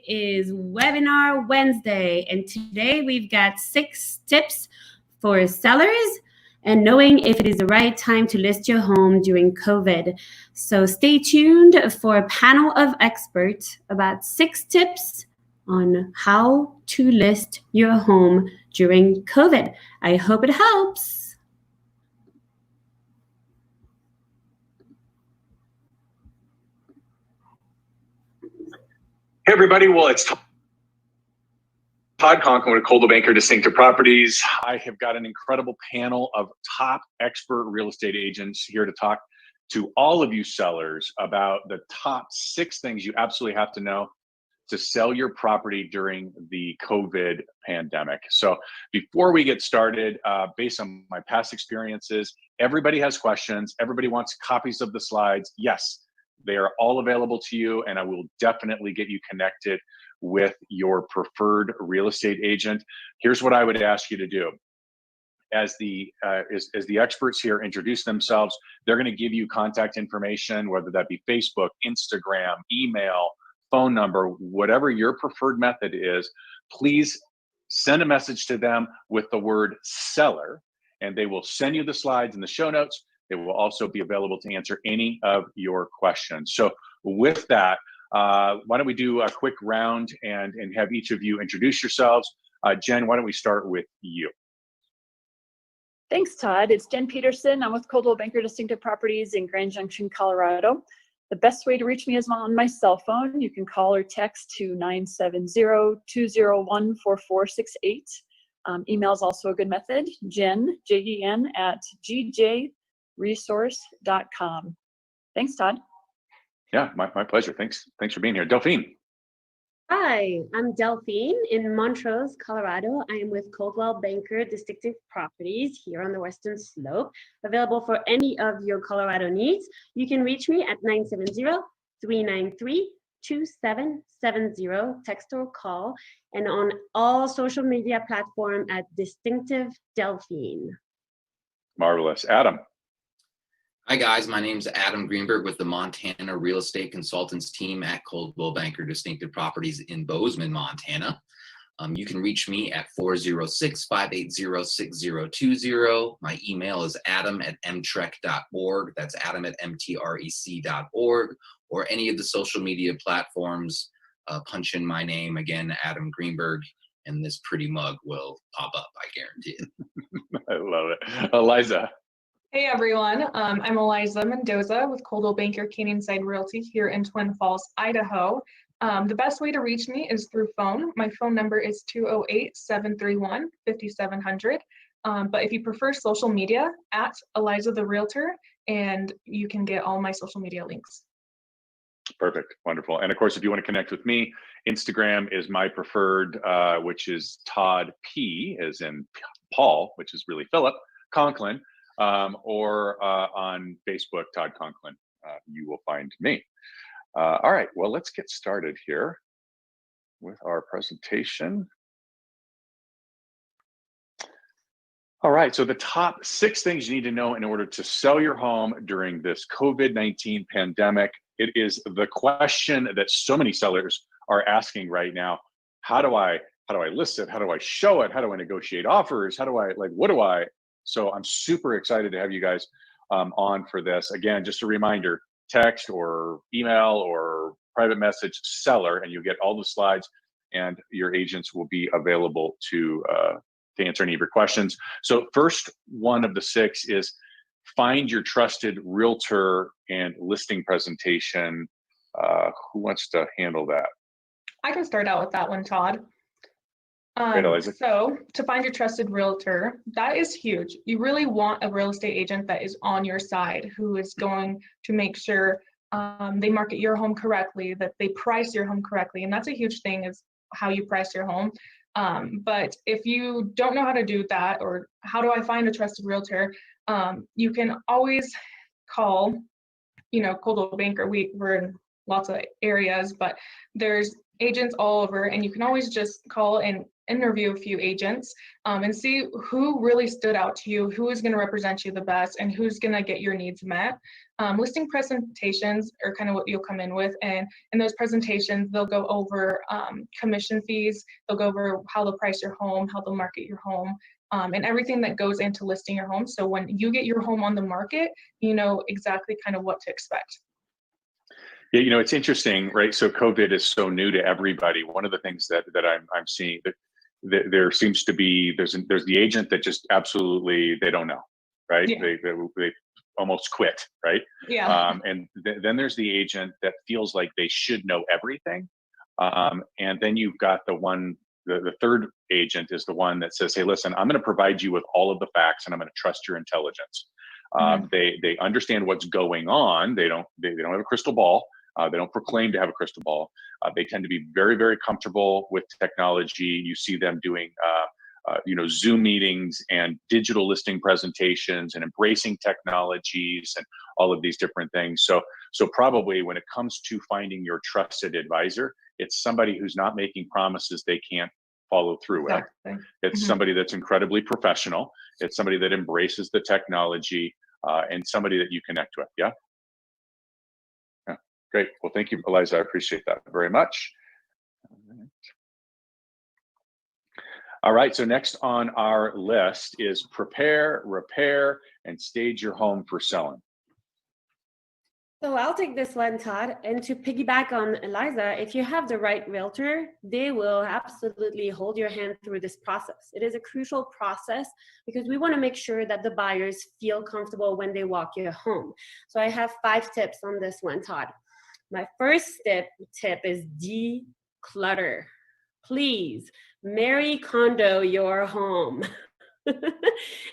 is Webinar Wednesday, and today we've got 6 tips for sellers and knowing if it is the right time to list your home during COVID. So stay tuned for a panel of experts about 6 tips on how to list your home during COVID. I hope it helps. Hey everybody, well it's Todd Conklin with Coldwell Banker Distinctive Properties. I have got an incredible panel of top expert real estate agents here to talk to all of you sellers about the top 6 things you absolutely have to know to sell your property during the COVID pandemic. So before we get started, based on my past experiences, everybody has questions. Everybody wants copies of the slides. Yes, they are all available to you, and I will definitely get you connected with your preferred real estate agent. Here's what I would ask you to do. As the experts here introduce themselves, they're going to give you contact information, whether that be Facebook, Instagram, email, phone number, whatever your preferred method is. Please send a message to them with the word seller, and they will send you the slides and the show notes. They will also be available to answer any of your questions. So with that, why don't we do a quick round and have each of you introduce yourselves. Jen, why don't we start with you? Thanks, Todd. It's Jen Peterson. I'm with Coldwell Banker Distinctive Properties in Grand Junction, Colorado. The best way to reach me is on my cell phone. You can call or text to 970-201-4468. Email is also a good method. Jen, Jen, at gjresource.com. Thanks, Todd. Yeah, my pleasure. Thanks for being here. Delphine. Hi, I'm Delphine in Montrose, Colorado. I am with Coldwell Banker Distinctive Properties here on the Western Slope, available for any of your Colorado needs. You can reach me at 970-393-2770, text or call, and on all social media platforms at Distinctive Delphine. Marvelous. Adam. Hi guys, my name is Adam Greenberg with the Montana Real Estate Consultants team at Coldwell Banker Distinctive Properties in Bozeman, Montana. You can reach me at 406-580-6020. My email is adam@mtrec.org. That's adam@mtrec.org, or any of the social media platforms. Punch in my name again, Adam Greenberg, and this pretty mug will pop up, I guarantee it. I love it. Eliza. Hey everyone, I'm Eliza Mendoza with Coldwell Banker Canyonside Realty here in Twin Falls, Idaho. The best way to reach me is through phone. My phone number is 208-731-5700. But if you prefer social media, at Eliza the Realtor, and you can get all my social media links. Perfect. Wonderful. And of course, if you want to connect with me, Instagram is my preferred, which is Todd P, as in Paul, which is really Philip, Conklin. Or on Facebook, Todd Conklin, you will find me. All right, well, let's get started here with our presentation. All right, so the top 6 things you need to know in order to sell your home during this COVID-19 pandemic. It is the question that so many sellers are asking right now. How do I list it? How do I show it? How do I negotiate offers? How do I, what do I? So I'm super excited to have you guys on for this. Again, just a reminder, text or email or private message seller, and you'll get all the slides, and your agents will be available to answer any of your questions. So first one of the 6 is find your trusted realtor and listing presentation. Who wants to handle that? I can start out with that one, Todd. So to find your trusted realtor, that is huge. You really want a real estate agent that is on your side, who is going to make sure they market your home correctly, that they price your home correctly. And that's a huge thing, is how you price your home. But if you don't know how to do that, or how do I find a trusted realtor, you can always call, Coldwell Banker. We're in lots of areas, but there's agents all over, and you can always just call and interview a few agents and see who really stood out to you, who is going to represent you the best, and who's going to get your needs met. Listing presentations are kind of what you'll come in with, and in those presentations, they'll go over commission fees, they'll go over how they'll price your home, how they'll market your home, and everything that goes into listing your home. So when you get your home on the market, you know exactly kind of what to expect. Yeah, you know, it's interesting, right? So COVID is so new to everybody. One of the things that I'm seeing that there seems to be there's the agent that just absolutely they don't know, right? Yeah. They almost quit, right? Yeah. And then there's the agent that feels like they should know everything, and then you've got the third agent is the one that says, hey, listen, I'm going to provide you with all of the facts, and I'm going to trust your intelligence. They understand what's going on. They don't have a crystal ball. They don't proclaim to have a crystal ball. They tend to be very, very comfortable with technology. You see them doing, Zoom meetings and digital listing presentations and embracing technologies and all of these different things. So probably when it comes to finding your trusted advisor, it's somebody who's not making promises they can't follow through with. Exactly. It's somebody that's incredibly professional. It's somebody that embraces the technology and somebody that you connect with. Yeah. Great. Well, thank you, Eliza. I appreciate that very much. All right. So next on our list is prepare, repair, and stage your home for selling. So I'll take this one, Todd. And to piggyback on Eliza, if you have the right realtor, they will absolutely hold your hand through this process. It is a crucial process because we want to make sure that the buyers feel comfortable when they walk your home. So I have 5 tips on this one, Todd. My first tip is declutter. Please, Mary Kondo your home.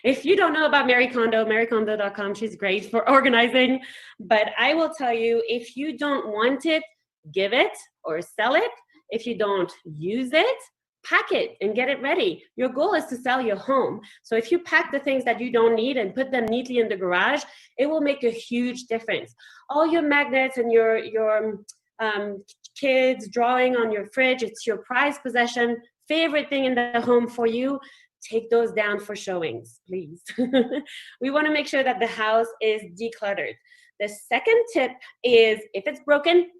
If you don't know about Mary Kondo, marykondo.com, she's great for organizing. But I will tell you, if you don't want it, give it or sell it. If you don't use it, pack it and get it ready. Your goal is to sell your home. So if you pack the things that you don't need and put them neatly in the garage, it will make a huge difference. All your magnets and your kids drawing on your fridge, it's your prized possession, favorite thing in the home for you. Take those down for showings, please. We want to make sure that the house is decluttered. The second tip is if it's broken,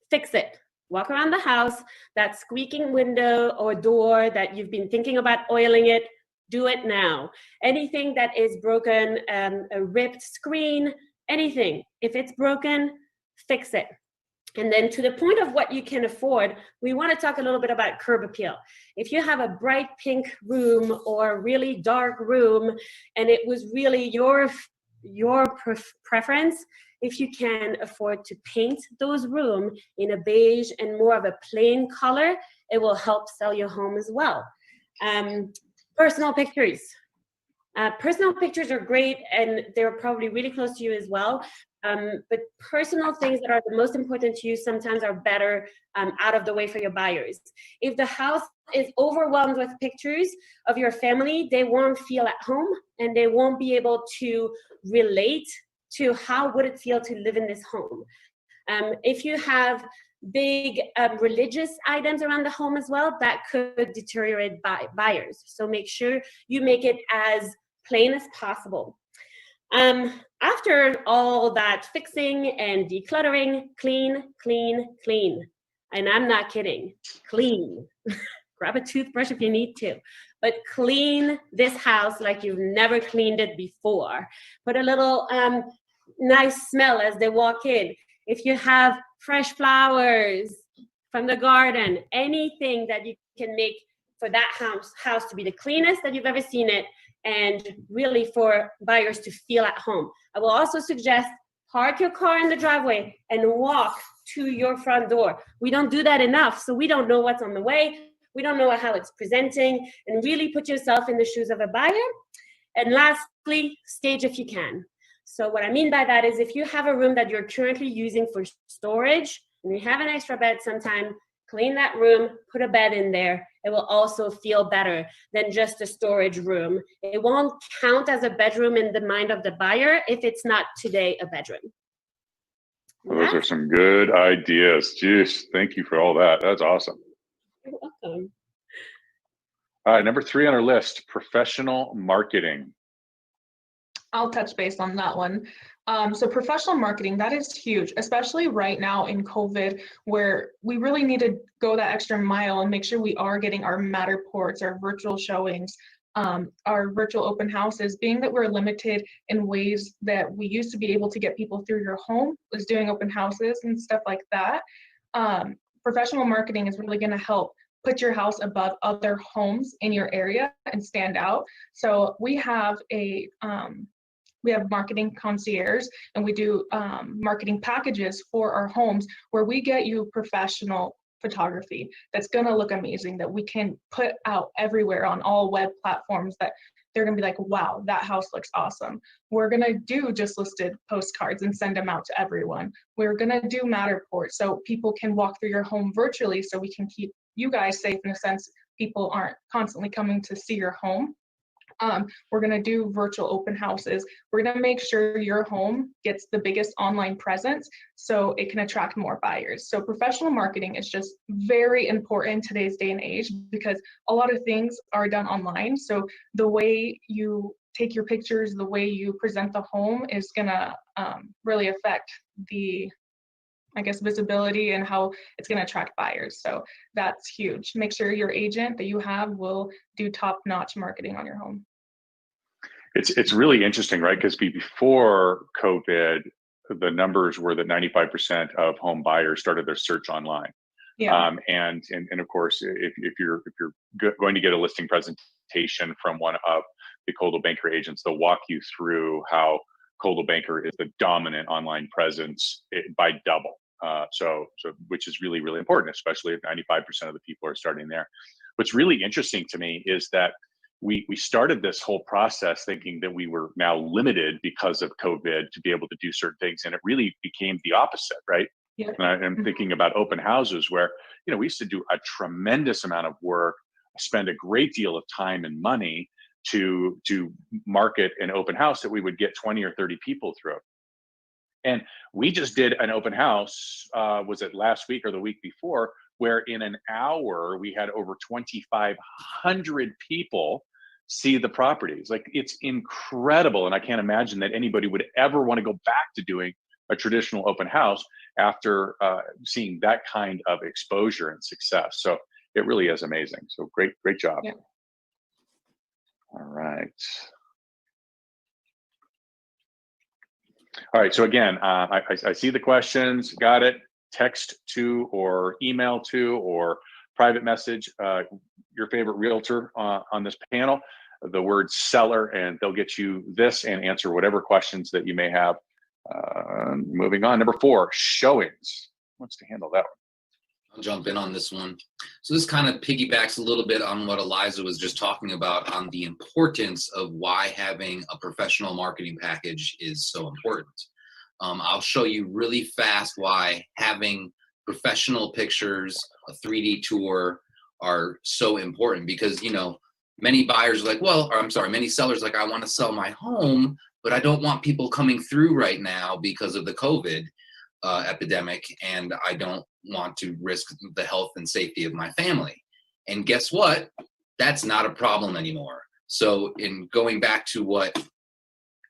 fix it. Walk around the house, that squeaking window or door that you've been thinking about oiling it, do it now. Anything that is broken, a ripped screen, anything. If it's broken, fix it. And then to the point of what you can afford, we want to talk a little bit about curb appeal. If you have a bright pink room or a really dark room, and it was really your preference, if you can afford to paint those rooms in a beige and more of a plain color, it will help sell your home as well. Personal pictures. Personal pictures are great, and they're probably really close to you as well. But personal things that are the most important to you sometimes are better out of the way for your buyers. If the house is overwhelmed with pictures of your family, they won't feel at home and they won't be able to relate to how would it feel to live in this home. If you have big religious items around the home as well, that could deteriorate buyers. So make sure you make it as plain as possible. After all that fixing and decluttering, clean, clean, clean. And I'm not kidding, clean. Grab a toothbrush if you need to, but clean this house like you've never cleaned it before. Put a little nice smell as they walk in. If you have fresh flowers from the garden, anything that you can make for that house to be the cleanest that you've ever seen it, and really for buyers to feel at home. I will also suggest park your car in the driveway and walk to your front door. We don't do that enough, so we don't know what's on the way. We don't know how it's presenting, and really put yourself in the shoes of a buyer. And lastly, stage if you can. So what I mean by that is if you have a room that you're currently using for storage and you have an extra bed sometime, clean that room, put a bed in there. It will also feel better than just a storage room. It won't count as a bedroom in the mind of the buyer if it's not today a bedroom. Well, those are some good ideas. Jeez, thank you for all that. That's awesome. You're welcome. All right, number 3 on our list, professional marketing. I'll touch base on that one. So professional marketing, that is huge, especially right now in COVID, where we really need to go that extra mile and make sure we are getting our Matterports, our virtual showings, our virtual open houses. Being that we're limited in ways that we used to be able to get people through your home, was doing open houses and stuff like that. Professional marketing is really going to help put your house above other homes in your area and stand out. So we have marketing concierge, and we do marketing packages for our homes where we get you professional photography that's going to look amazing, that we can put out everywhere on all web platforms, that they're going to be like, wow, that house looks awesome. We're going to do just listed postcards and send them out to everyone. We're going to do Matterport so people can walk through your home virtually, so we can keep you guys safe in a sense. People aren't constantly coming to see your home. We're going to do virtual open houses. We're going to make sure your home gets the biggest online presence so it can attract more buyers. So professional marketing is just very important in today's day and age, because a lot of things are done online. So the way you take your pictures, the way you present the home is going to really affect the, I guess, visibility and how it's going to attract buyers. So that's huge. Make sure your agent that you have will do top-notch marketing on your home. It's really interesting, right? Because before COVID, the numbers were that 95% of home buyers started their search online. Yeah. And of course, if you're going to get a listing presentation from one of the Coldwell Banker agents, they'll walk you through how Coldwell Banker is the dominant online presence by double. So which is really, really important, especially if 95% of the people are starting there. What's really interesting to me is that we started this whole process thinking that we were now limited because of COVID to be able to do certain things, and it really became the opposite, right? Yeah. And I'm thinking about open houses where, we used to do a tremendous amount of work, spend a great deal of time and money to market an open house that we would get 20 or 30 people through. And we just did an open house, was it last week or the week before, where in an hour we had over 2,500 people see the properties. Like, it's incredible. And I can't imagine that anybody would ever want to go back to doing a traditional open house after seeing that kind of exposure and success. So it really is amazing. So great job. Yeah. All right. All right, so again, I see the questions, got it. Text to or email to or private message your favorite realtor on this panel, the word seller, and they'll get you this and answer whatever questions that you may have. Moving on, number 4, showings. Who wants to handle that one? I'll jump in on this one. So this kind of piggybacks a little bit on what Eliza was just talking about on the importance of why having a professional marketing package is so important. I'll show you really fast why having professional pictures, a 3D tour are so important, because, many buyers are like, many sellers like, I want to sell my home, but I don't want people coming through right now because of the COVID epidemic, and I don't want to risk the health and safety of my family. And guess what? That's not a problem anymore. So in going back to what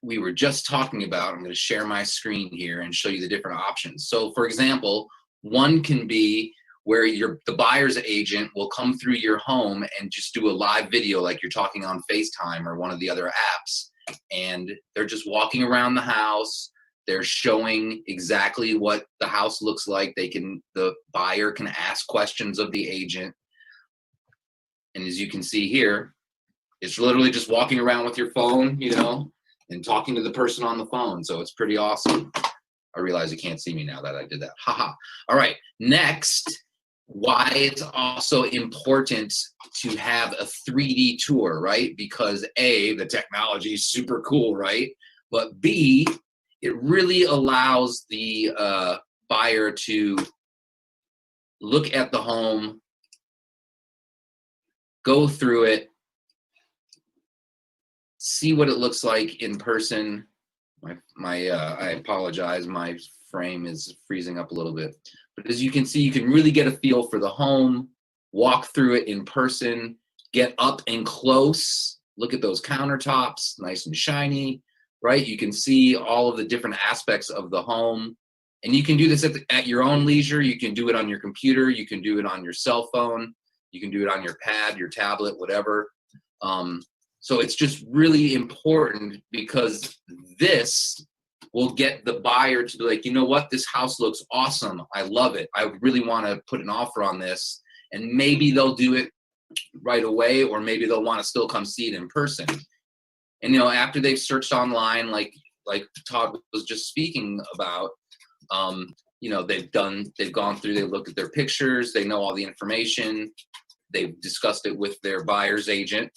we were just talking about, I'm going to share my screen here and show you the different options. So for example, one can be where the buyer's agent will come through your home and just do a live video like you're talking on FaceTime or one of the other apps, and they're just walking around the house. They're showing exactly what the house looks like. The buyer can ask questions of the agent. And as you can see here, it's literally just walking around with your phone, and talking to the person on the phone. So it's pretty awesome. I realize you can't see me now that I did that. Haha. All right. Next, why it's also important to have a 3D tour, right? Because A, the technology is super cool, right? But B, it really allows the buyer to look at the home, go through it, see what it looks like in person. I apologize, my frame is freezing up a little bit. But as you can see, you can really get a feel for the home, walk through it in person, get up and close, look at those countertops, nice and shiny, right? You can see all of the different aspects of the home. And you can do this at your own leisure. You can do it on your computer. You can do it on your cell phone. You can do it on your pad, your tablet, whatever. So it's just really important, because this will get the buyer to be like, you know what, this house looks awesome. I love it. I really want to put an offer on this. And maybe they'll do it right away, or maybe they'll want to still come see it in person. And, you know, after they've searched online, like Todd was just speaking about, you know, they've gone through, they looked at their pictures, they know all the information, they've discussed it with their buyer's agent,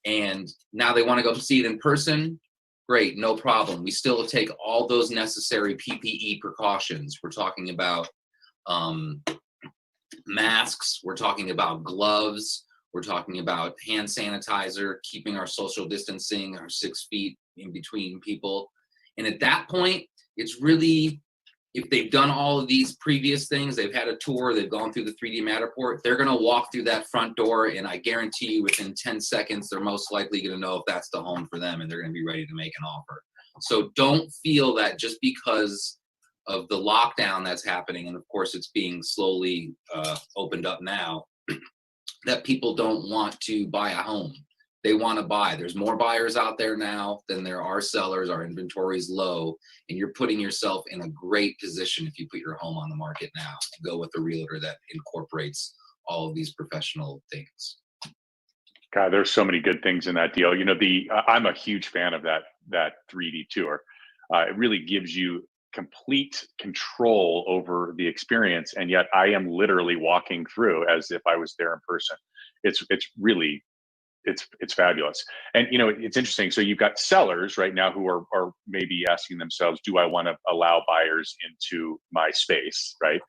and now they want to go see it in person. Great, no problem. We still take all those necessary PPE precautions. We're talking about masks, we're talking about gloves, we're talking about hand sanitizer, keeping our social distancing, our 6 feet in between people. And at that point, it's really, if they've done all of these previous things, they've had a tour, they've gone through the 3D Matterport, they're going to walk through that front door, and I guarantee you within 10 seconds, they're most likely going to know if that's the home for them, and they're going to be ready to make an offer. So don't feel that just because of the lockdown that's happening, and of course it's being slowly opened up now, that people don't want to buy a home. They want to buy. There's more buyers out there now than there are sellers. Our inventory is low, and you're putting yourself in a great position if you put your home on the market now and go with a realtor that incorporates all of these professional things. God, there's so many good things in that deal. You know, I'm a huge fan of that 3D tour. It really gives you complete control over the experience, and yet I am literally walking through as if I was there in person. It's really, it's fabulous. And you know, it's interesting. So you've got sellers right now who are maybe asking themselves, do I want to allow buyers into my space, right?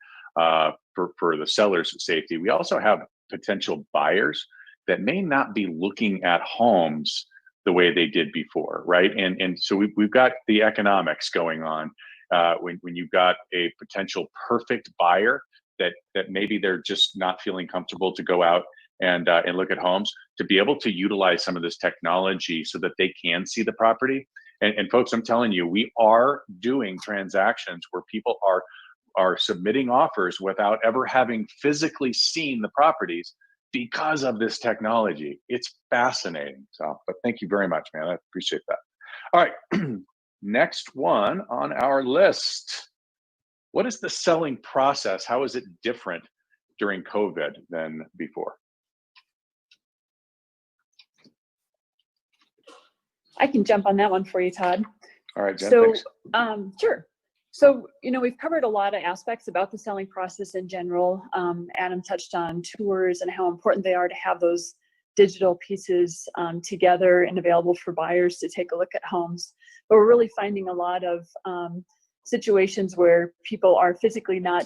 For the seller's safety. We also have potential buyers that may not be looking at homes the way they did before, right? And so we've got the economics going on. When you've got a potential perfect buyer that maybe they're just not feeling comfortable to go out and look at homes, to be able to utilize some of this technology so that they can see the property. And folks, I'm telling you, we are doing transactions where people are submitting offers without ever having physically seen the properties because of this technology. It's fascinating. So, but thank you very much, man. I appreciate that. All right. Next one on our list. What is the selling process? How is it different during COVID than before? I can jump on that one for you, Todd. All right, Jen, So, thanks. sure. So, you know, we've covered a lot of aspects about the selling process in general. Adam touched on tours and how important they are to have those digital pieces together and available for buyers to take a look at homes. But we're really finding a lot of situations where people are physically not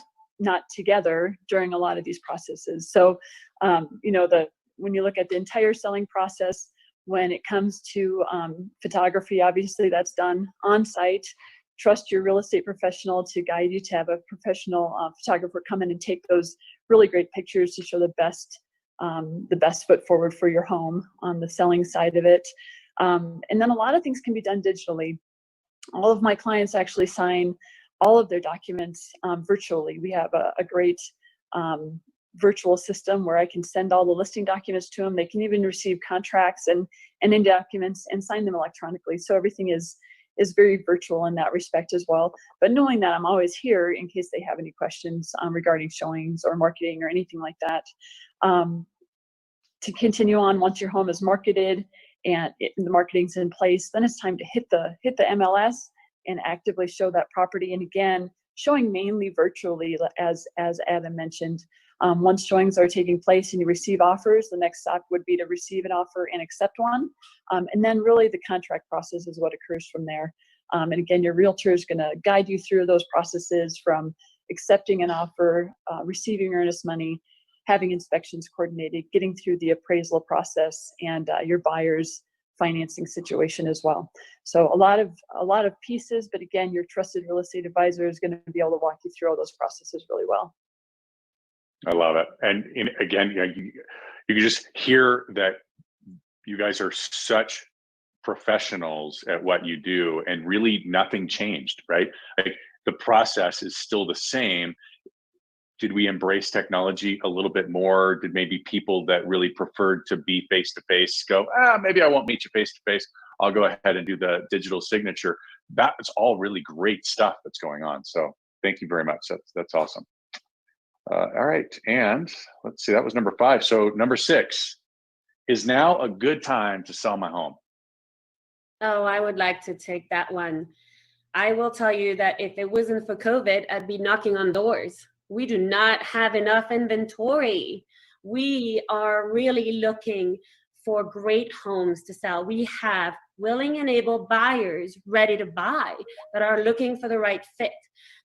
together during a lot of these processes. So, you know, when you look at the entire selling process, when it comes to photography, obviously that's done on site. Trust your real estate professional to guide you to have a professional photographer come in and take those really great pictures to show the best foot forward for your home on the selling side of it. And then a lot of things can be done digitally. All of my clients actually sign all of their documents virtually. We have a great virtual system where I can send all the listing documents to them. They can even receive contracts and in documents and sign them electronically. So everything is very virtual in that respect as well. But knowing that I'm always here in case they have any questions regarding showings or marketing or anything like that. To continue on, once your home is marketed and the marketing's in place, then it's time to hit the MLS and actively show that property. And again, showing mainly virtually, as Adam mentioned. Once showings are taking place and you receive offers, the next step would be to receive an offer and accept one. And then really the contract process is what occurs from there. And again, your realtor is going to guide you through those processes from accepting an offer, receiving earnest money, having inspections coordinated, getting through the appraisal process, and your buyer's financing situation as well. So a lot of pieces, but again, your trusted real estate advisor is going to be able to walk you through all those processes really well. I love it. And again, you can just hear that you guys are such professionals at what you do, and really nothing changed, right? Like the process is still the same. Did we embrace technology a little bit more? Did maybe people that really preferred to be face to face go, maybe I won't meet you face to face. I'll go ahead and do the digital signature. That's all really great stuff that's going on. So thank you very much. That's awesome. All right, and let's see, that was number 5. So number 6, is now a good time to sell my home? Oh, I would like to take that one. I will tell you that if it wasn't for COVID, I'd be knocking on doors. We do not have enough inventory. We are really looking for great homes to sell. We have willing and able buyers ready to buy that are looking for the right fit.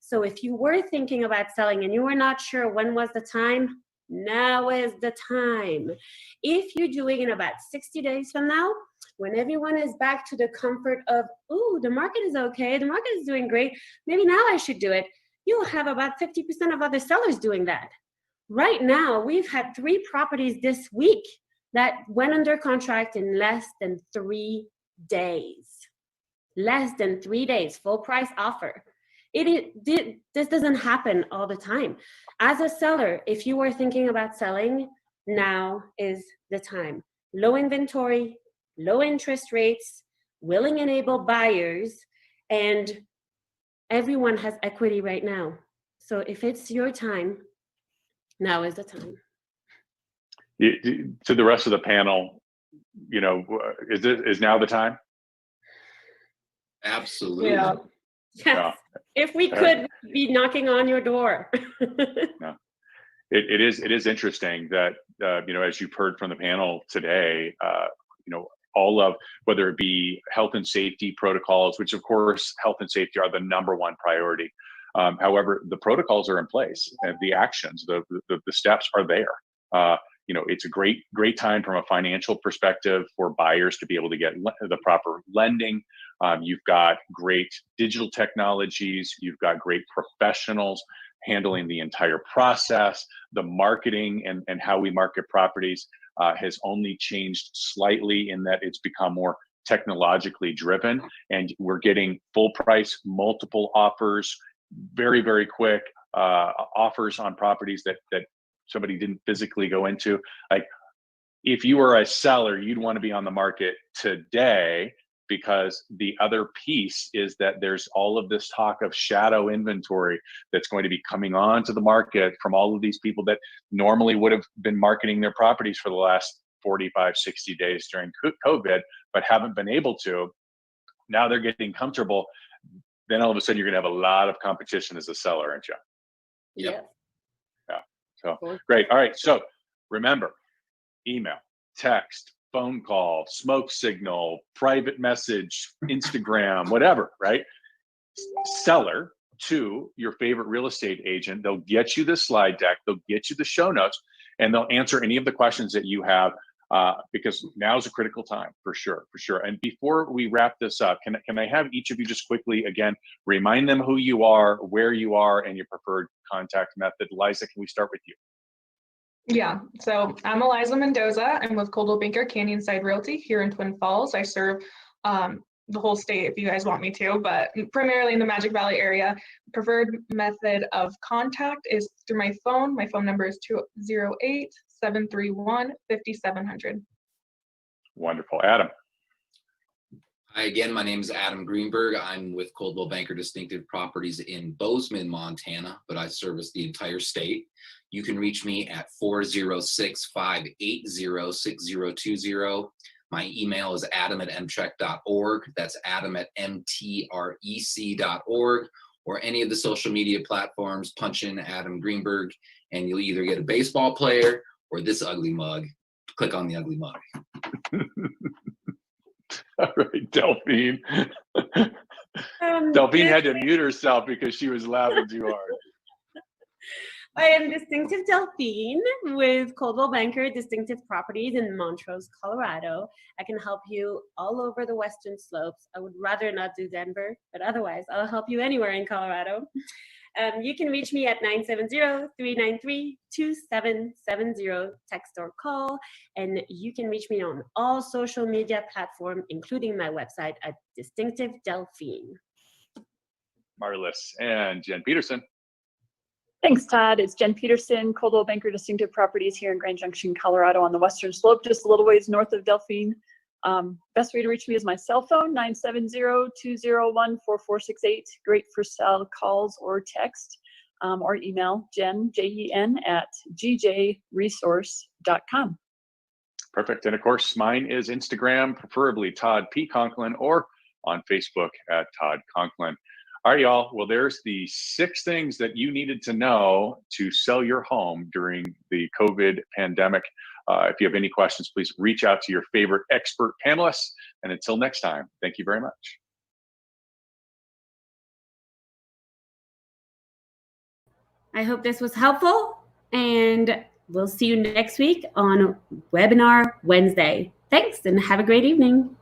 So if you were thinking about selling and you were not sure when was the time, now is the time. If you're doing it about 60 days from now, when everyone is back to the comfort of, ooh, the market is okay, the market is doing great, maybe now I should do it, you'll have about 50% of other sellers doing that. Right now, we've had 3 properties this week that went under contract in less than 3 days. Less than 3 days, full price offer. This doesn't happen all the time. As a seller, if you are thinking about selling, now is the time. Low inventory, low interest rates, willing and able buyers, and everyone has equity right now. So if it's your time, now is the time. To the rest of the panel, is now the time? Absolutely. Yeah. Yes. Yeah. If we could be knocking on your door. Yeah. It is interesting that, as you've heard from the panel today, all of, whether it be health and safety protocols, which of course, health and safety are the number one priority. However, the protocols are in place, and the actions, the steps are there. It's a great time from a financial perspective for buyers to be able to get the proper lending. You've got great digital technologies. You've got great professionals handling the entire process. The marketing and how we market properties has only changed slightly in that it's become more technologically driven, and we're getting full price, multiple offers, very, very quick offers on properties that somebody didn't physically go into. Like, if you were a seller, you'd want to be on the market today, because the other piece is that there's all of this talk of shadow inventory that's going to be coming onto the market from all of these people that normally would have been marketing their properties for the last 45, 60 days during COVID, but haven't been able to. Now they're getting comfortable. Then all of a sudden you're going to have a lot of competition as a seller, aren't you? Yep. Yeah. So great. All right. So remember, email, text, phone call, smoke signal, private message, Instagram, whatever, right? Seller to your favorite real estate agent. They'll get you the slide deck, they'll get you the show notes, and they'll answer any of the questions that you have, because now is a critical time for sure. And before we wrap this up, can I have each of you just quickly, again, remind them who you are, where you are, and your preferred contact method. Liza, can we start with you? Yeah, so I'm Eliza Mendoza. I'm with Coldwell Banker Canyonside Realty here in Twin Falls. I serve the whole state if you guys want me to, but primarily in the Magic Valley area. Preferred method of contact is through my phone. My phone number is 208-731-5700. Wonderful. Adam. Hi again, my name is Adam Greenberg. I'm with Coldwell Banker Distinctive Properties in Bozeman, Montana, but I service the entire state. You can reach me at 406-580-6020. My email is adam@mtrec.org. That's adam@mtrec.org, or any of the social media platforms. Punch in Adam Greenberg, and you'll either get a baseball player or this ugly mug. Click on the ugly mug. All right, Delphine. Delphine had to mute herself because she was laughing too hard. I am Distinctive Delphine with Coldwell Banker Distinctive Properties in Montrose, Colorado. I can help you all over the Western Slopes. I would rather not do Denver, but otherwise I'll help you anywhere in Colorado. You can reach me at 970-393-2770, text or call. And you can reach me on all social media platforms, including my website at Distinctive Delphine. Marvelous. And Jen Peterson. Thanks, Todd. It's Jen Peterson, Coldwell Banker Distinctive Properties here in Grand Junction, Colorado on the Western Slope, just a little ways north of Delphine. Best way to reach me is my cell phone, 970-201-4468. Great for cell calls or text, or email Jen, Jen, at gjresource.com. Perfect. And of course, mine is Instagram, preferably Todd P. Conklin, or on Facebook at Todd Conklin. All right, y'all. Well, there's the 6 things that you needed to know to sell your home during the COVID pandemic. If you have any questions, please reach out to your favorite expert panelists. And until next time, thank you very much. I hope this was helpful, and we'll see you next week on Webinar Wednesday. Thanks, and have a great evening.